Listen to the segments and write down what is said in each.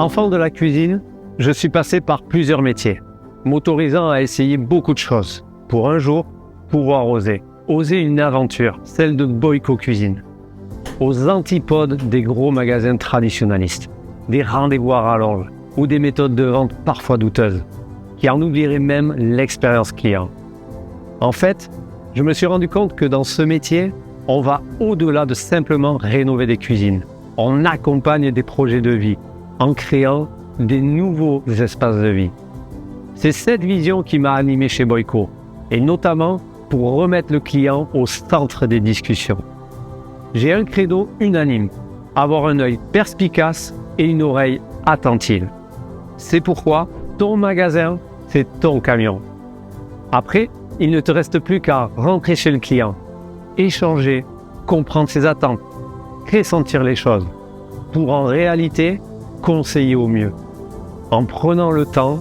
Enfant de la cuisine, je suis passé par plusieurs métiers, m'autorisant à essayer beaucoup de choses, pour un jour pouvoir oser une aventure, celle de Boyko Cuisine, aux antipodes des gros magasins traditionnalistes, des rendez-vous à rallonge ou des méthodes de vente parfois douteuses, qui en oublieraient même l'expérience client. En fait, je me suis rendu compte que dans ce métier, on va au-delà de simplement rénover des cuisines. On accompagne des projets de vie en créant des nouveaux espaces de vie. C'est cette vision qui m'a animé chez Boyko, et notamment pour remettre le client au centre des discussions. J'ai un credo unanime, avoir un œil perspicace et une oreille attentive. C'est pourquoi ton magasin, c'est ton camion. Après, il ne te reste plus qu'à rentrer chez le client, échanger, comprendre ses attentes, ressentir les choses, pour en réalité conseiller au mieux, en prenant le temps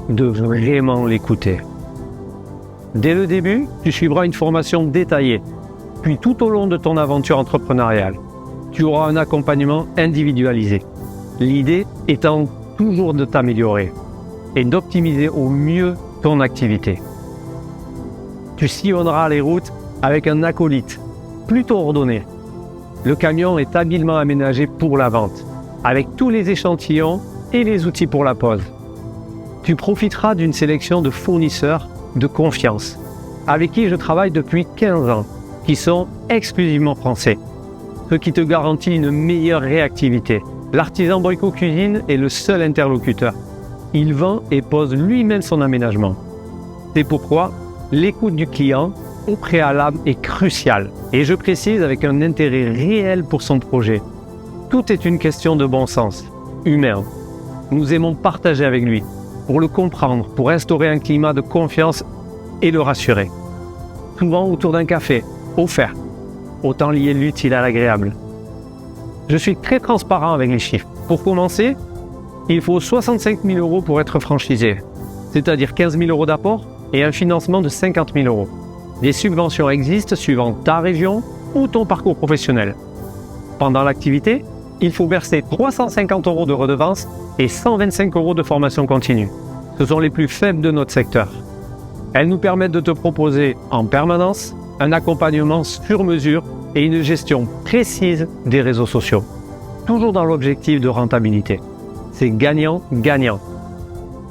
de vraiment l'écouter. Dès le début, tu suivras une formation détaillée, puis tout au long de ton aventure entrepreneuriale, tu auras un accompagnement individualisé. L'idée étant toujours de t'améliorer et d'optimiser au mieux ton activité. Tu sillonneras les routes avec un acolyte plutôt ordonné. Le camion est habilement aménagé pour la vente, avec tous les échantillons et les outils pour la pose. Tu profiteras d'une sélection de fournisseurs de confiance, avec qui je travaille depuis 15 ans, qui sont exclusivement français, ce qui te garantit une meilleure réactivité. L'artisan Boyko Cuisine est le seul interlocuteur. Il vend et pose lui-même son aménagement. C'est pourquoi l'écoute du client au préalable est cruciale, et je précise avec un intérêt réel pour son projet. Tout est une question de bon sens, humain. Nous aimons partager avec lui, pour le comprendre, pour instaurer un climat de confiance et le rassurer. Souvent autour d'un café, offert. Autant lier l'utile à l'agréable. Je suis très transparent avec les chiffres. Pour commencer, il faut 65 000 € pour être franchisé, c'est-à-dire 15 000 € d'apport et un financement de 50 000 €. Des subventions existent suivant ta région ou ton parcours professionnel. Pendant l'activité, il faut verser 350 € de redevance et 125 € de formation continue. Ce sont les plus faibles de notre secteur. Elles nous permettent de te proposer en permanence un accompagnement sur mesure et une gestion précise des réseaux sociaux. Toujours dans l'objectif de rentabilité. C'est gagnant-gagnant.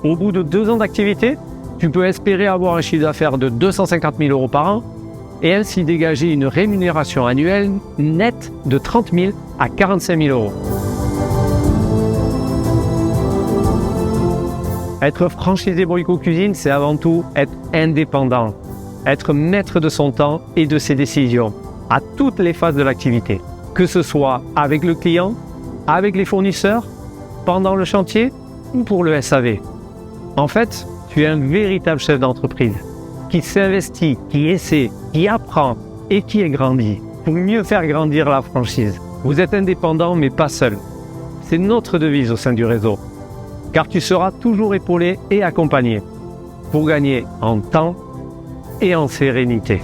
Au bout de 2 ans d'activité, tu peux espérer avoir un chiffre d'affaires de 250 000 € par an et ainsi dégager une rémunération annuelle nette de 30 000 à 45 000 €. Être franchisé Boyko Cuisine, c'est avant tout être indépendant, être maître de son temps et de ses décisions à toutes les phases de l'activité, que ce soit avec le client, avec les fournisseurs, pendant le chantier ou pour le SAV. En fait, tu es un véritable chef d'entreprise qui s'investit, qui essaie, qui apprend et qui est grandi pour mieux faire grandir la franchise. Vous êtes indépendant mais pas seul. C'est notre devise au sein du réseau, car tu seras toujours épaulé et accompagné pour gagner en temps et en sérénité.